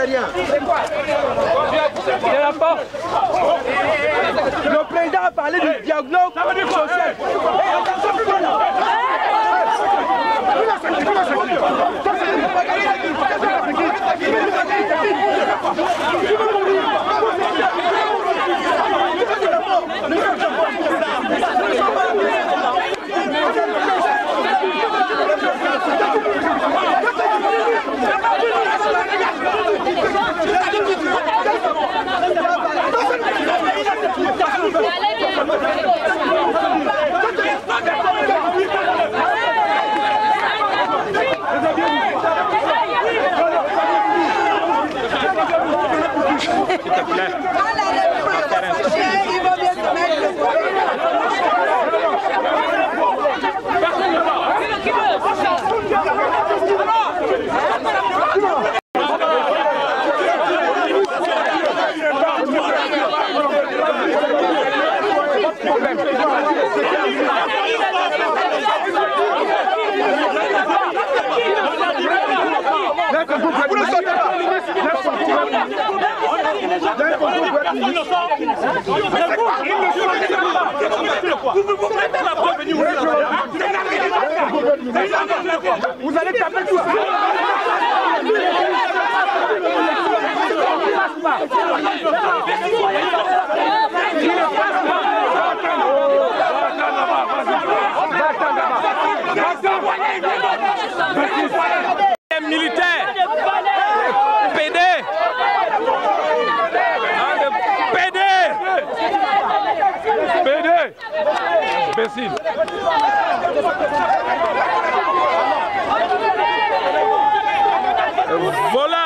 rien. Le président a parlé du dialogue social. S'il te plaît. Vous allez taper tout ça. Militaire, PD, imbécile. Voilà.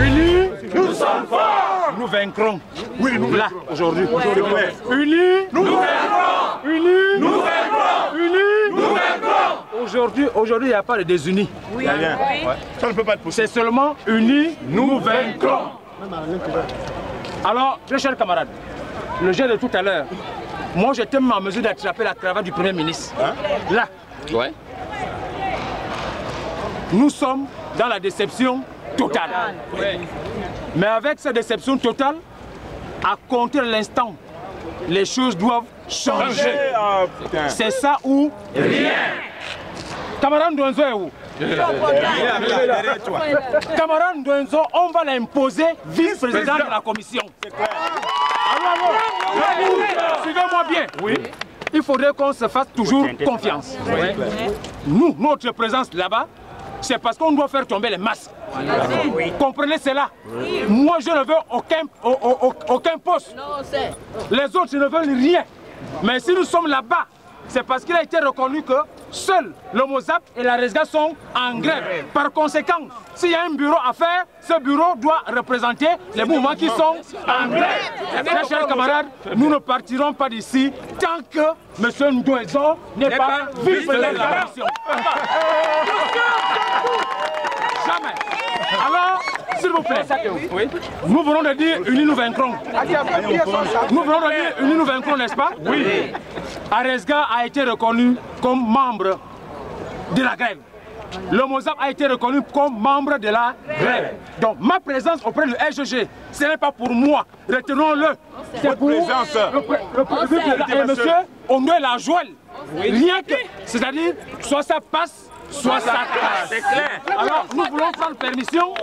Unis, nous sommes forts. Nous vaincrons. Oui, nous là, aujourd'hui. Unis, nous vaincrons. Unis, nous vaincrons. Unis, nous vaincrons. Aujourd'hui, il n'y a pas de désunis. Oui. Rien. Ouais. Ça ne peut pas être possible. C'est seulement unis, nous vaincrons. Alors, très chers camarades, le jeu de tout à l'heure, moi j'étais en mesure d'attraper la cravate du Premier ministre. Hein? Là. Ouais. Nous sommes dans la déception totale. Ouais. Mais avec cette déception totale, à compter de l'instant, les choses doivent changer. Oh, c'est ça ou rien. Camarade Ndouenzo est où? Camarade Ndouenzo, on va l'imposer vice-président de la commission. Suivez-moi bien. Oui. Il faudrait qu'on se fasse toujours confiance. Oui. Nous, notre présence là-bas, c'est parce qu'on doit faire tomber les masques. Oui. Comprenez cela. Oui. Moi, je ne veux aucun poste. Non, les autres ne veulent rien. Mais si nous sommes là-bas, c'est parce qu'il a été reconnu que seuls le Mozap et la Resga sont en grève. Par conséquent, s'il y a un bureau à faire, ce bureau doit représenter les mouvements qui sont en grève. Très chers camarades, nous ne partirons pas d'ici tant que M. Ndouenzo n'est pas vice-président de la commission. Jamais. Alors, s'il vous plaît, oui. Nous venons de dire unis nous vaincrons. Nous venons de dire unis nous vaincrons, n'est-ce pas? Oui. Aresga a été reconnu comme membre de la grève. Le Mozap a été reconnu comme membre de la grève. Donc ma présence auprès du SGG, ce n'est pas pour moi. Retenons-le. C'est pour le monsieur, on doit la jouer. Rien que, c'est-à-dire, soit ça passe, soit ça casse. C'est clair. Alors nous voulons prendre permission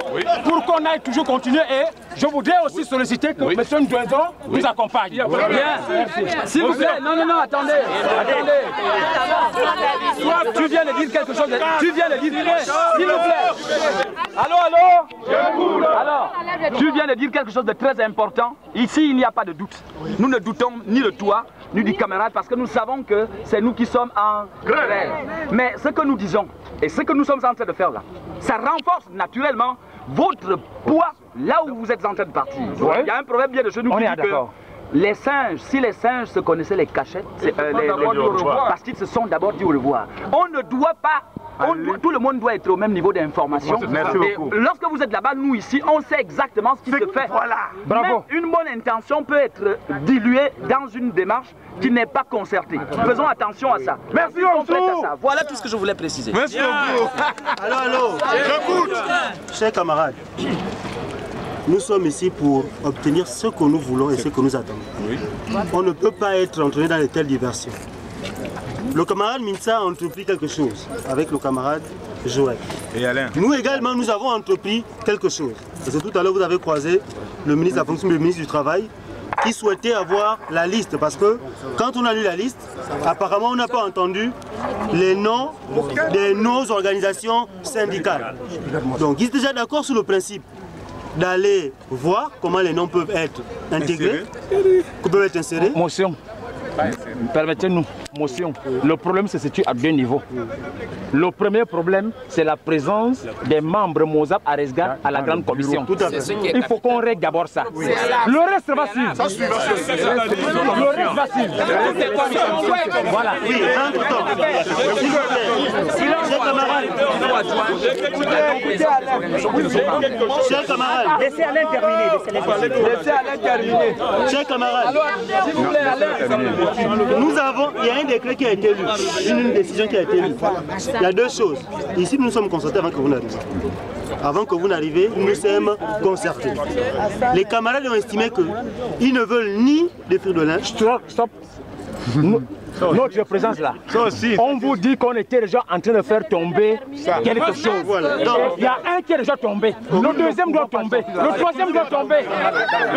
pour qu'on aille toujours continuer et je voudrais aussi solliciter que M. Ndouenzo nous accompagne. Bien. S'il vous plaît, non, attendez. Soit tu viens de dire quelque chose, tu viens de dire, s'il vous plaît. Alors, tu viens de dire quelque chose de très important. Ici, il n'y a pas de doute. Nous ne doutons ni de toi, ni du camarade, parce que nous savons que c'est nous qui sommes en grève. Mais ce que nous disons, et ce que nous sommes en train de faire là, ça renforce naturellement votre poids là où vous êtes en train de partir. Il y a un problème bien de chez nous qui dit que les singes, si les singes se connaissaient les cachettes, parce qu'ils se sont d'abord dit au revoir. On ne doit pas, tout le monde doit être au même niveau d'information. Lorsque vous êtes là-bas, nous ici, on sait exactement ce qui se fait. Voilà. Bravo. Même une bonne intention peut être diluée dans une démarche qui n'est pas concertée. Faisons attention à ça. Merci beaucoup. Voilà tout ce que je voulais préciser. Merci beaucoup. Alors, j'écoute. Chers camarades, nous sommes ici pour obtenir ce que nous voulons et ce que nous attendons. Oui. On ne peut pas être entraîné dans de telles diversions. Le camarade Minsa a entrepris quelque chose avec le camarade Joël. Et Alain. Nous également, nous avons entrepris quelque chose. Et c'est tout à l'heure vous avez croisé le ministre de la fonction, le ministre du Travail, qui souhaitait avoir la liste. Parce que quand on a lu la liste, apparemment on n'a pas entendu les noms de nos organisations syndicales. Donc ils étaient déjà d'accord sur le principe d'aller voir comment les noms peuvent être intégrés, peuvent être insérés. Motion. Permettez-nous, motion. Le problème se situe à deux niveaux. Le premier problème, c'est la présence des membres Mozap à Resga à la grande commission. Il faut qu'on règle d'abord ça. Le reste va suivre. Le reste va suivre. Voilà. Oui, chers camarades, laissez Alain terminer. Laissez Alain terminer. Chers camarades, nous avons, il y a un décret qui a été lu, une décision qui a été lue. Il y a deux choses. Ici, nous sommes concertés avant que vous n'arriviez. Avant que vous n'arriviez, nous sommes concertés. Les camarades ont estimé qu'ils ne veulent ni des fils de linge. Stop. Notre présence là, on vous dit qu'on était déjà en train de faire tomber quelque chose. Voilà. Il y a un qui est déjà tombé, le deuxième doit tomber, le troisième doit tomber. Il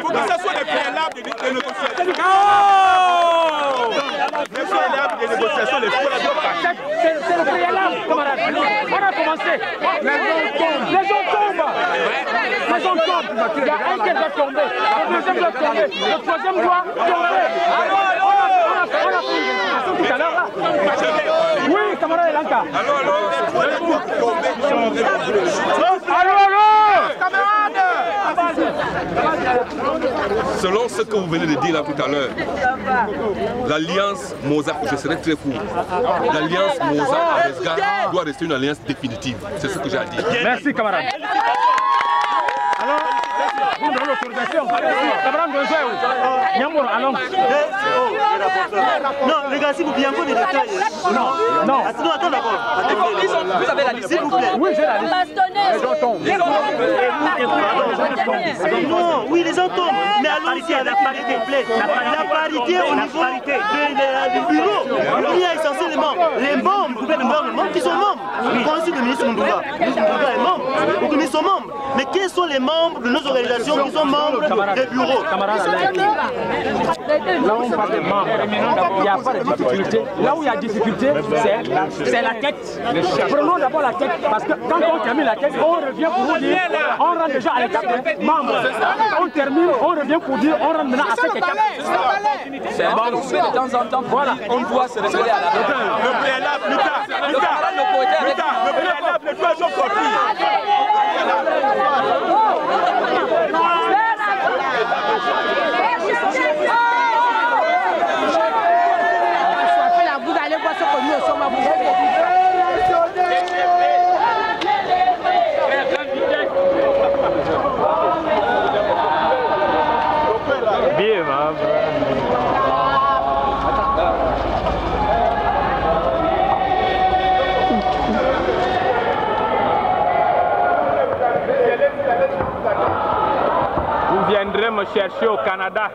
faut que ce soit des préalables de négociation. Les préalables de négociation, les c'est le préalable, camarade. On a commencé. Les gens tombent. Il y a un qui doit tomber, le deuxième doit tomber, le troisième doit tomber. On a pris tout à l'heure là. Oui, camarade Lanka. Selon ce que vous venez de dire là tout à l'heure, l'alliance Mozart, je serai très court, l'alliance Mozart-Resga doit rester une alliance définitive. C'est ce que j'ai à dire. Merci camarade. Alors, vous donnez l'autorisation. Camarade Nyambour, allons. Non, les gars, s'il vous plaît, il y a encore des détails. Non. Attends d'abord. Vous avez la liste, s'il vous plaît. Oui, j'ai la liste. Non, oui, les gens tombent. Mais allons-y avec la parité complète. La parité au niveau du bureau. Il y a essentiellement les membres du gouvernement qui sont membres. Quand ici le ministre Mundouba est membre, donc ils sont membres. Mais quels sont les membres de nos organisations qui sont membres des bureaux? Là où on parle des membres, il n'y a pas de difficulté. Là où il y a difficulté, c'est la tête. Prenons d'abord la tête, parce que quand on termine la tête, on revient pour vous dire, on rentre déjà à l'étape de membre. On termine, on revient pour dire, on rentre maintenant à cette étape. C'est bon, de temps en temps, voilà, on doit se révéler à la Le préalable, le préalable, le trois jours copies. Vous allez voir ce que nous sommes à vous. Bien, maman. Vous viendrez me chercher au Canada.